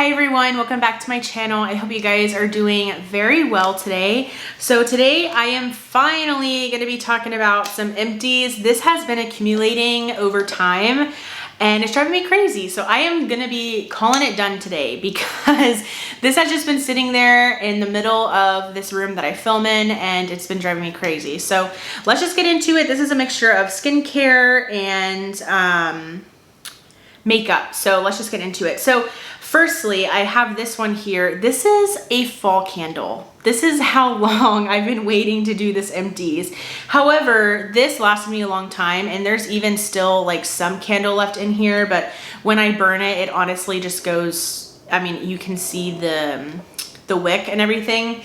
Hi everyone, welcome back to my channel. I hope you guys are doing very well today. So today I am finally going to be talking about some empties. This has been accumulating over time and it's driving me crazy. So I am going to be calling it done today because this has just been sitting there in the middle of this room that I film in and it's been driving me crazy. So let's just get into it. This is a mixture of skincare and makeup. So let's just get into it. So firstly, I have this one here. This is a fall candle. This is how long I've been waiting to do this empties. However, this lasted me a long time and there's even still like some candle left in here, but when I burn it, it honestly just goes, I mean, you can see the wick and everything.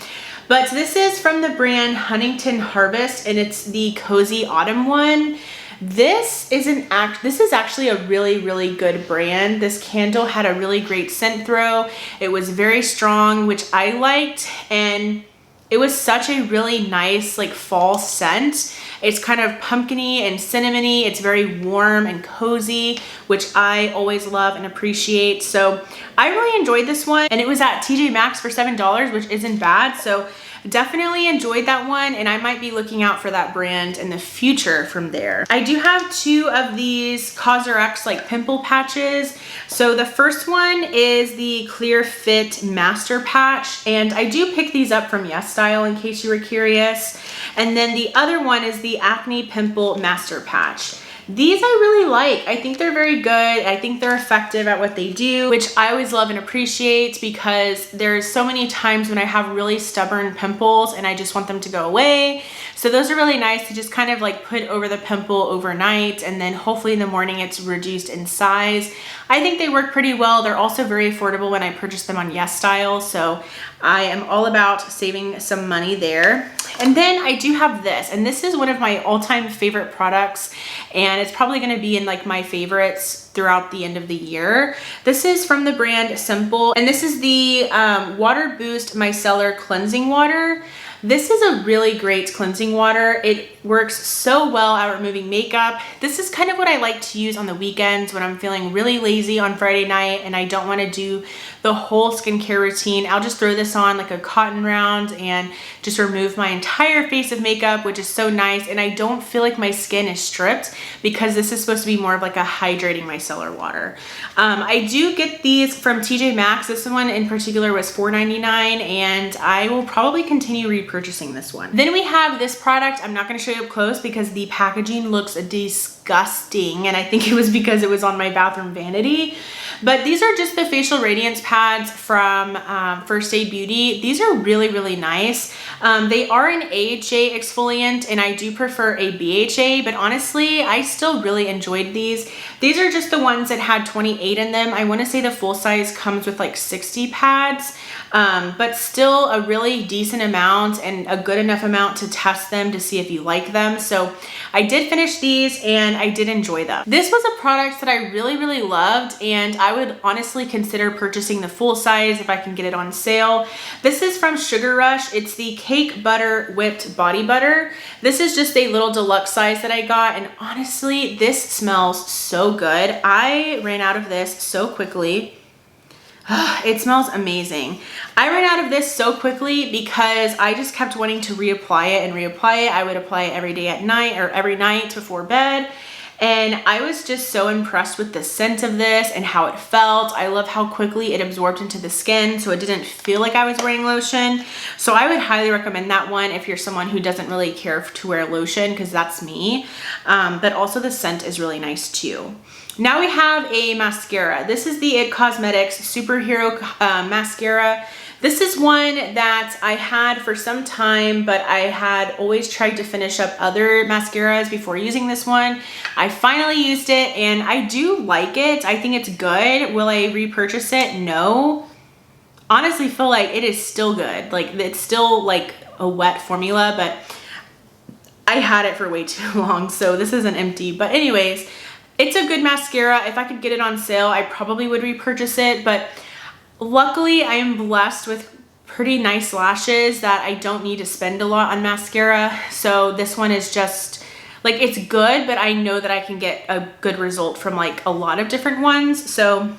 But this is from the brand Huntington Harvest and it's the Cozy Autumn one. This is actually a really good brand. This candle had a really great scent throw. It was very strong, which I liked, and it was such a really nice like fall scent. It's kind of pumpkiny and cinnamony. It's very warm and cozy, which I always love and appreciate. So I really enjoyed this one, and it was at TJ Maxx for $7, which isn't bad. So definitely enjoyed that one, and I might be looking out for that brand in the future from there. I do have two of these CosRX like pimple patches. So the first one is the Clear Fit Master Patch, and I do pick these up from Yes Style in case you were curious. And then the other one is the Acne Pimple Master Patch. These I really like. I think they're very good. I think they're effective at what they do, which I always love and appreciate because there's so many times when I have really stubborn pimples and I just want them to go away. So those are really nice to just kind of like put over the pimple overnight, and then hopefully in the morning it's reduced in size. I think they work pretty well. They're also very affordable when I purchased them on Yes Style. So I am all about saving some money there. And then I do have this, and this is one of my all-time favorite products, and it's probably going to be in like my favorites throughout the end of the year. This is from the brand Simple, and this is the Water Boost Micellar Cleansing Water. This is a really great cleansing water. It works so well at removing makeup. This is kind of what I like to use on the weekends when I'm feeling really lazy on Friday night and I don't want to do the whole skincare routine. I'll just throw this on like a cotton round and just remove my entire face of makeup, which is so nice. And I don't feel like my skin is stripped because this is supposed to be more of like a hydrating micellar water. I do get these from TJ Maxx. This one in particular was $4.99, and I will probably continue repurchasing this one. Then we have this product. I'm not going to show you up close because the packaging looks disgusting, and I think it was because it was on my bathroom vanity. But these are just the facial radiance pads from First Aid Beauty. These are really nice. They are an AHA exfoliant, and I do prefer a BHA, but honestly, I still really enjoyed these. These are just the ones that had 28 in them. I want to say the full size comes with like 60 pads, but still a really decent amount and a good enough amount to test them to see if you like them. So I did finish these and I did enjoy them. This was a product that I really loved, and I would honestly consider purchasing the full size if I can get it on sale. This is from Sugar Rush. It's the Cake Butter Whipped Body Butter. This is just a little deluxe size that I got, and honestly, this smells so good. I ran out of this so quickly. It smells amazing. I ran out of this so quickly because I just kept wanting to reapply it and reapply it. I would apply it every day at night or every night before bed. And I was just so impressed with the scent of this and how it felt. I love how quickly it absorbed into the skin, so it didn't feel like I was wearing lotion. So I would highly recommend that one if you're someone who doesn't really care to wear lotion, because that's me. But also the scent is really nice too. Now we have a mascara. This is the IT Cosmetics Superhero Mascara. This is one that I had for some time, but I had always tried to finish up other mascaras before using this one. I finally used it and I do like it. I think it's good. Will I repurchase it? No. Honestly feel like it is still good. Like it's still like a wet formula, but I had it for way too long. So this is an empty, but anyways, it's a good mascara. If I could get it on sale, I probably would repurchase it, but luckily I am blessed with pretty nice lashes that I don't need to spend a lot on mascara. So this one is just like, it's good, but I know that I can get a good result from like a lot of different ones. So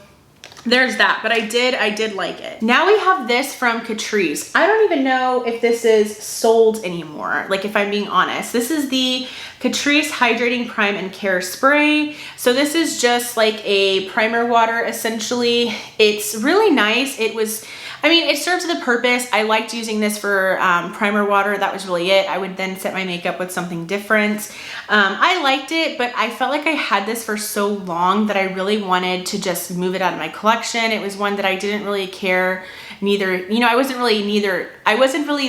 there's that, but I did like it. Now we have this from Catrice. I don't even know if this is sold anymore, like if I'm being honest. This is the Catrice Hydrating Prime and Care Spray. So this is just like a primer water essentially. It's really nice. I mean, it serves the purpose. I liked using this for primer water. That was really it. I would then set my makeup with something different. I liked it, but I felt like I had this for so long that I really wanted to just move it out of my collection. It was one that I didn't really care neither, you know, I wasn't really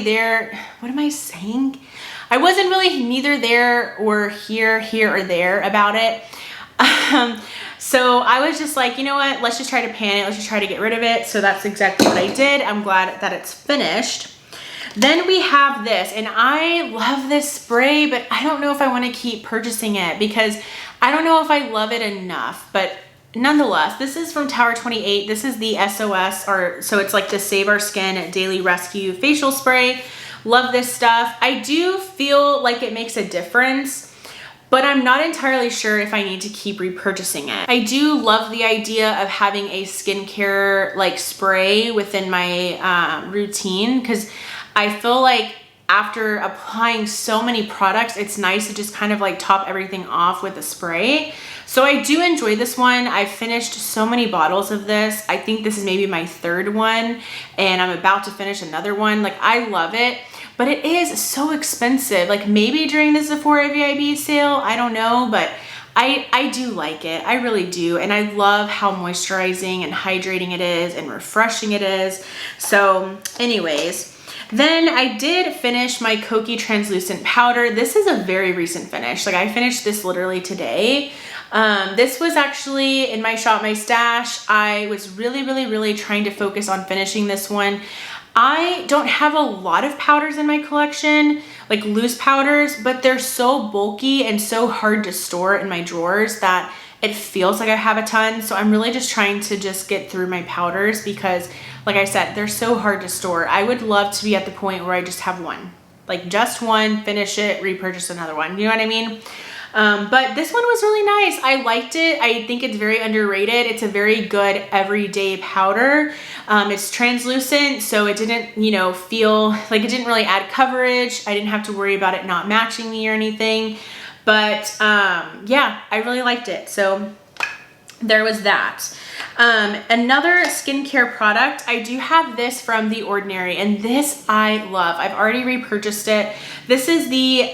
there. What am I saying? I wasn't really neither there or here or there about it. So I was just like, you know what, let's just try to pan it. Let's just try to get rid of it. So that's exactly what I did. I'm glad that it's finished. Then we have this, and I love this spray, but I don't know if I want to keep purchasing it because I don't know if I love it enough, but nonetheless, this is from Tower 28. This is the SOS, so it's like the Save Our Skin Daily Rescue Facial Spray. Love this stuff. I do feel like it makes a difference, but I'm not entirely sure if I need to keep repurchasing it. I do love the idea of having a skincare like spray within my routine, because I feel like after applying so many products, it's nice to just kind of like top everything off with a spray. So I do enjoy this one. I've finished so many bottles of this. I think this is maybe my third one, and I'm about to finish another one. Like, I love it. But it is so expensive. Like maybe during the Sephora VIB sale, I don't know, but I do like it. I really do. And I love how moisturizing and hydrating it is and refreshing it is. So anyways, then I did finish my Koki translucent powder. This is a very recent finish. Like I finished this literally today. This was actually in my Shop My Stash. I was really trying to focus on finishing this one. I don't have a lot of powders in my collection, like loose powders, but they're so bulky and so hard to store in my drawers that it feels like I have a ton. So I'm really just trying to just get through my powders because, like I said, they're so hard to store. I would love to be at the point where I just have one, like just one, finish it, repurchase another one. You know what I mean? But this one was really nice. I liked it. I think it's very underrated. It's a very good everyday powder. It's translucent, so it didn't, you know, feel like it didn't really add coverage. I didn't have to worry about it not matching me or anything. But yeah, I really liked it. So there was that. Another skincare product, I do have this from The Ordinary, and this I love. I've already repurchased it. This is the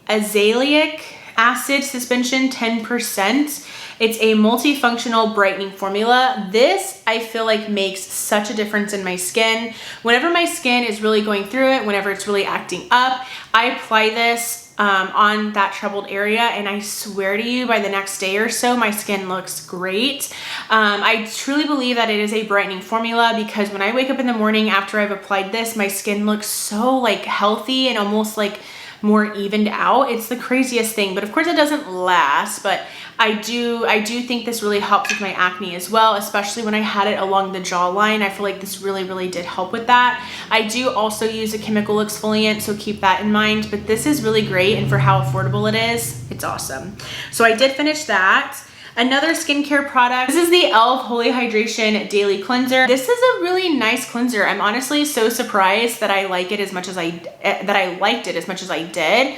Azalea Acid Suspension 10%. It's a multifunctional brightening formula. This I feel like makes such a difference in my skin. Whenever my skin is really going through it, whenever it's really acting up, I apply this on that troubled area, and I swear to you, by the next day or so, my skin looks great. I truly believe that it is a brightening formula because when I wake up in the morning after I've applied this, my skin looks so like healthy and almost like more evened out. It's the craziest thing, but of course it doesn't last, but I do think this really helps with my acne as well, especially when I had it along the jawline. I feel like this really did help with that. I do also use a chemical exfoliant, so keep that in mind, but this is really great, and for how affordable it is, it's awesome. So I did finish that. Another skincare product, this is the e.l.f. Holy Hydration Daily Cleanser. This is a really nice cleanser. I'm honestly so surprised that I like it as much as liked it as much as I did.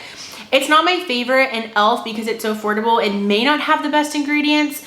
It's not my favorite in e.l.f. because it's so affordable. It may not have the best ingredients,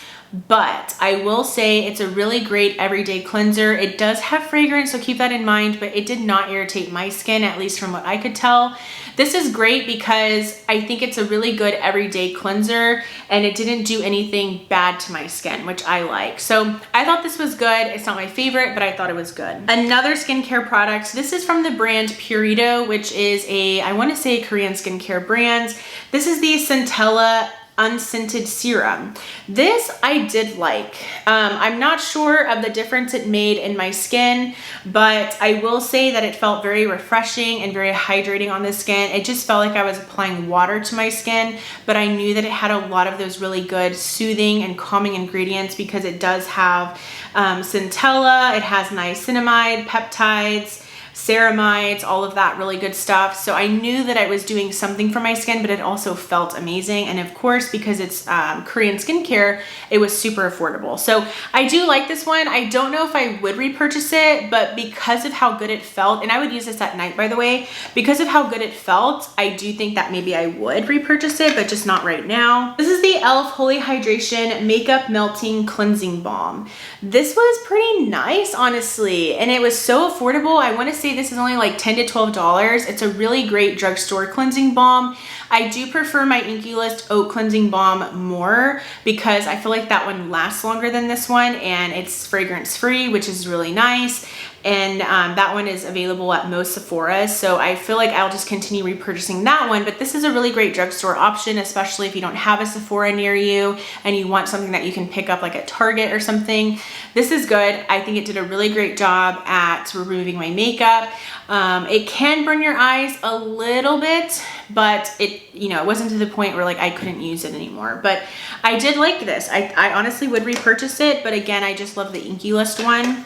but I will say it's a really great everyday cleanser. It does have fragrance, so keep that in mind, but it did not irritate my skin, at least from what I could tell. This is great because I think it's a really good everyday cleanser, and it didn't do anything bad to my skin, which I like. So I thought this was good. It's not my favorite, but I thought it was good. Another skincare product, this is from the brand Purito, which is I want to say a Korean skincare brand. This is the Centella Unscented Serum. This I did like. I'm not sure of the difference it made in my skin, but I will say that it felt very refreshing and very hydrating on the skin. It just felt like I was applying water to my skin, but I knew that it had a lot of those really good soothing and calming ingredients because it does have Centella, it has niacinamide, peptides, ceramides, all of that really good stuff. So I knew that I was doing something for my skin, but it also felt amazing. And of course, because it's Korean skincare, it was super affordable. So I do like this one. I don't know if I would repurchase it, but because of how good it felt, and I would use this at night, by the way, because of how good it felt, I do think that maybe I would repurchase it, but just not right now. This is the e.l.f. Holy Hydration Makeup Melting Cleansing Balm. This was pretty nice, honestly, and it was so affordable. I want to say this is only like $10 to $12. It's a really great drugstore cleansing balm. I do prefer my Vitalist Oat Cleansing Balm more because I feel like that one lasts longer than this one, and it's fragrance free, which is really nice. And that one is available at most Sephora's, so I feel like I'll just continue repurchasing that one. But this is a really great drugstore option, especially if you don't have a Sephora near you and you want something that you can pick up like at Target or something. This is good. I think it did a really great job at removing my makeup. It can burn your eyes a little bit, but it wasn't to the point where like I couldn't use it anymore. But I did like this. I honestly would repurchase it, but again, I just love the Vitalist one.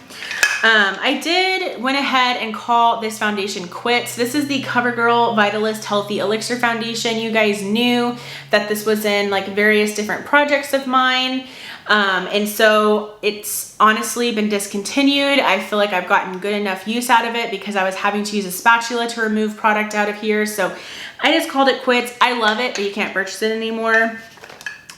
I went ahead and call this foundation quits. This is the Covergirl Vitalist Healthy Elixir Foundation. You guys knew that this was in like various different projects of mine. And so it's honestly been discontinued. I feel like I've gotten good enough use out of it because I was having to use a spatula to remove product out of here. So I just called it quits. I love it, but you can't purchase it anymore.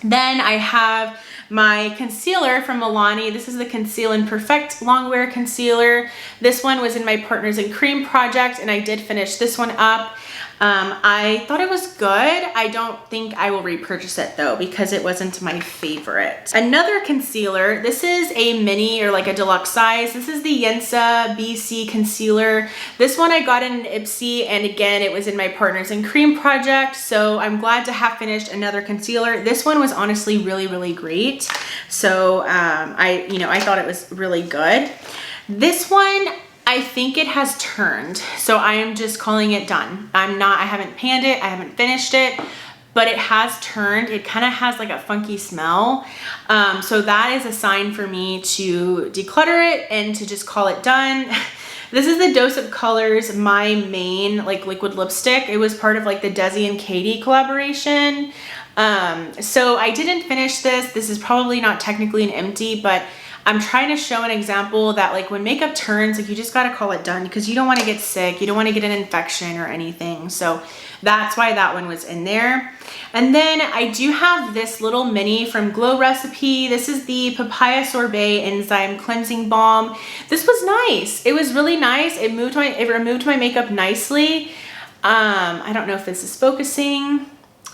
Then I have my concealer from Milani. This is the Conceal and Perfect Longwear Concealer. This one was in my Partners in Cream project, and I did finish this one up. I thought it was good. I don't think I will repurchase it though because it wasn't my favorite. Another concealer, this is a mini or like a deluxe size. This is the Yensa Bc Concealer. This one I got in Ipsy, and again, it was in my Partners in Cream project, so I'm glad to have finished another concealer. This one was honestly really, really great. So I thought it was really good. This one, I think it has turned, so I am just calling it done. I haven't panned it, I haven't finished it, but it has turned. It kind of has like a funky smell. So that is a sign for me to declutter it and to just call it done. This is the Dose of Colors My Main like liquid lipstick. It was part of like the Desi and Katie collaboration. So I didn't finish this. This is probably not technically an empty, but I'm trying to show an example that like when makeup turns, like you just got to call it done because you don't want to get sick. You don't want to get an infection or anything. So that's why that one was in there. And then I do have this little mini from Glow Recipe. This is the Papaya Sorbet Enzyme Cleansing Balm. This was nice. It was really nice. It removed my makeup nicely. I don't know if this is focusing.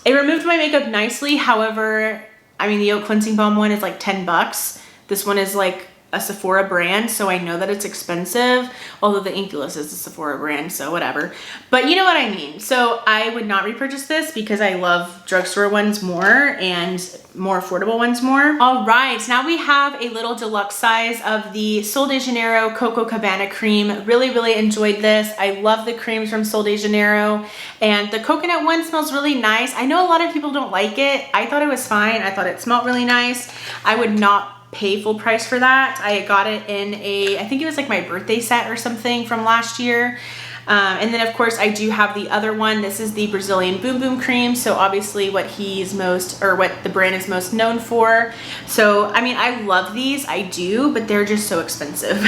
It removed my makeup nicely. However, I mean, the Oat Cleansing Balm one is like $10. This one is like a Sephora brand, so I know that it's expensive, although the Vitalist is a Sephora brand, so whatever. But you know what I mean. So I would not repurchase this because I love drugstore ones more and more affordable ones more. All right, now we have a little deluxe size of the Sol de Janeiro Coco Cabana cream. Really, really enjoyed this. I love the creams from Sol de Janeiro, and the coconut one smells really nice. I know a lot of people don't like it. I thought it was fine. I thought it smelled really nice. I would not pay full price for that. I got it in I think it was like my birthday set or something from last year. And then of course I do have the other one. This is the Brazilian Boom Boom Cream. So obviously what the brand is most known for. So, I mean, I love these, I do, but they're just so expensive.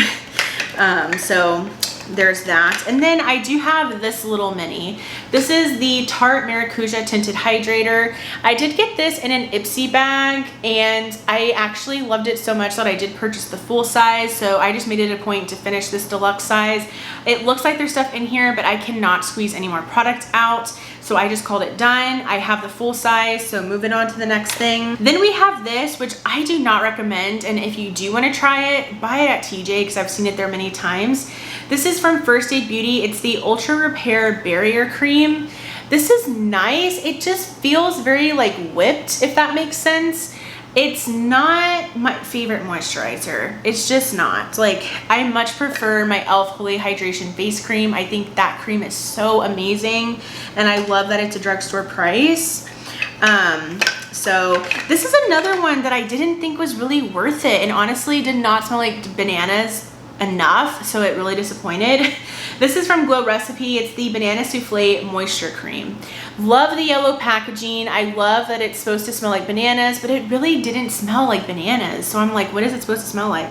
So there's that. And then I do have this little mini. This is the Tarte Maracuja Tinted Hydrator. I did get this in an Ipsy bag, and I actually loved it so much that I did purchase the full size. So I just made it a point to finish this deluxe size. It looks like there's stuff in here, but I cannot squeeze any more product out. So I just called it done. I have the full size, so moving on to the next thing. Then we have this, which I do not recommend. And if you do want to try it, buy it at TJ because I've seen it there many times. This is from First Aid Beauty. It's the Ultra Repair Barrier Cream. This is nice. It just feels very like whipped, if that makes sense. It's not my favorite moisturizer. It's just not. Like, I much prefer my e.l.f. Holy Hydration Face Cream. I think that cream is so amazing, and I love that it's a drugstore price. So this is another one that I didn't think was really worth it, and honestly did not smell like bananas enough, so it really disappointed. This is from Glow Recipe. It's the Banana Souffle Moisture Cream. Love the yellow packaging. I love that it's supposed to smell like bananas, but it really didn't smell like bananas. So I'm like, what is it supposed to smell like?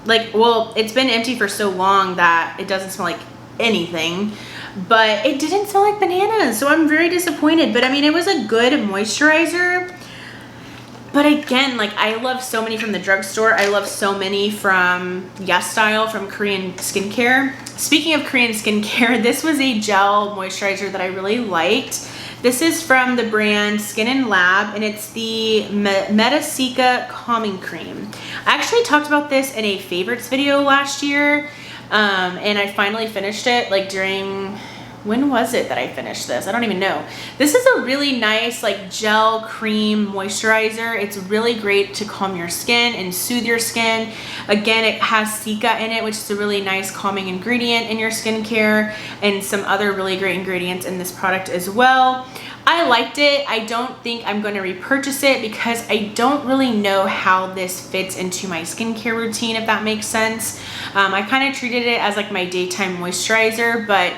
Like, well, it's been empty for so long that it doesn't smell like anything, but it didn't smell like bananas. So I'm very disappointed. But I mean, it was a good moisturizer. But again, like, I love so many from the drugstore. I love so many from YesStyle, from Korean skincare. Speaking of Korean skincare, this was a gel moisturizer that I really liked. This is from the brand Skin and Lab, and it's the Metaseca Calming Cream. I actually talked about this in a favorites video last year, and I finally finished it like during... When was it that I finished this? I don't even know. This is a really nice like gel cream moisturizer. It's really great to calm your skin and soothe your skin. Again, it has Cica in it, which is a really nice calming ingredient in your skincare, and some other really great ingredients in this product as well. I liked it. I don't think I'm going to repurchase it because I don't really know how this fits into my skincare routine, if that makes sense. I kind of treated it as like my daytime moisturizer, but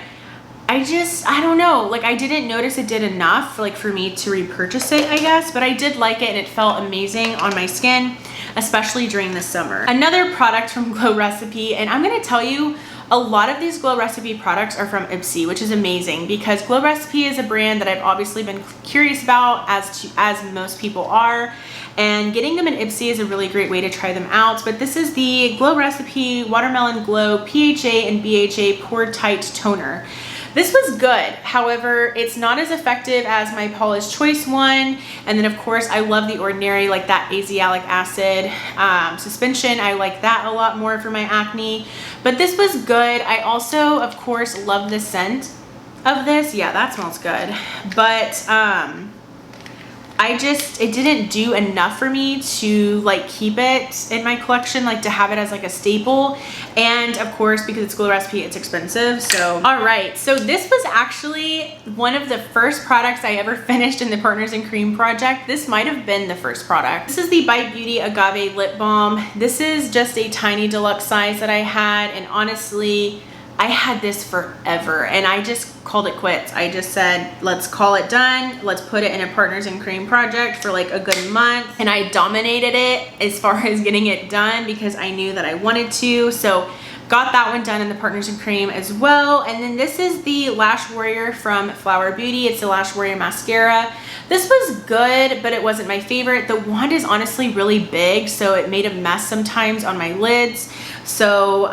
I don't know, like I didn't notice it did enough like for me to repurchase it, I guess, but I did like it and it felt amazing on my skin, especially during the summer. Another product from Glow Recipe, and I'm going to tell you, a lot of these Glow Recipe products are from Ipsy, which is amazing because Glow Recipe is a brand that I've obviously been curious about, as most people are, and getting them in Ipsy is a really great way to try them out. But this is the Glow Recipe Watermelon Glow PHA and BHA Pore Tight Toner. This was good, however, it's not as effective as my Paula's Choice one. And then of course, I love The Ordinary, like that azelaic acid suspension. I like that a lot more for my acne, but this was good. I also, of course, love the scent of this. Yeah, that smells good. But it didn't do enough for me to like keep it in my collection, like to have it as like a staple. And of course, because it's Glow Recipe, it's expensive. So, all right. So this was actually one of the first products I ever finished in the Partners in Cream project. This might have been the first product. This is the Bite Beauty Agave Lip Balm. This is just a tiny deluxe size that I had. And honestly, I had this forever and I just called it quits. I just said, let's call it done. Let's put it in a Partners in Cream project for like a good month. And I dominated it as far as getting it done because I knew that I wanted to. So got that one done in the Partners in Cream as well. And then this is the Lash Warrior from Flower Beauty. It's the Lash Warrior Mascara. This was good, but it wasn't my favorite. The wand is honestly really big, so it made a mess sometimes on my lids. So,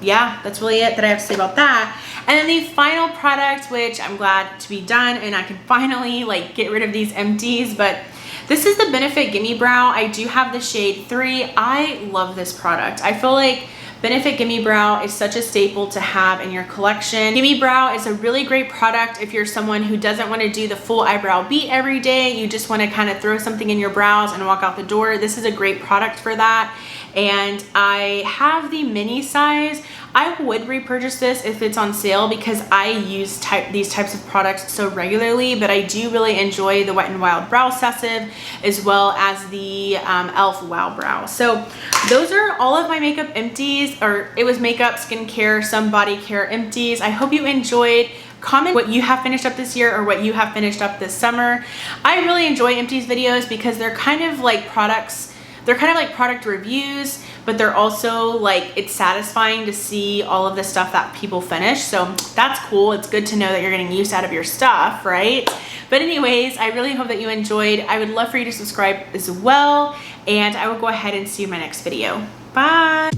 yeah, that's really it that I have to say about that. And then the final product, which I'm glad to be done and I can finally like get rid of these empties, but this is the Benefit Gimme Brow. I do have the shade 3. I love this product. I feel like Benefit Gimme Brow is such a staple to have in your collection. Gimme Brow is a really great product if you're someone who doesn't want to do the full eyebrow beat every day. You just want to kind of throw something in your brows and walk out the door. This is a great product for that. And I have the mini size. I would repurchase this if it's on sale because I use these types of products so regularly, but I do really enjoy the Wet n Wild Brow Obsessive as well as the e.l.f. Wow Brow. So those are all of my makeup empties, or it was makeup, skincare, some body care empties. I hope you enjoyed. Comment what you have finished up this year or what you have finished up this summer. I really enjoy empties videos because they're kind of like products. They're kind of like product reviews, but they're also like, it's satisfying to see all of the stuff that people finish. So that's cool. It's good to know that you're getting use out of your stuff, right? But anyways, I really hope that you enjoyed. I would love for you to subscribe as well. And I will go ahead and see you in my next video. Bye.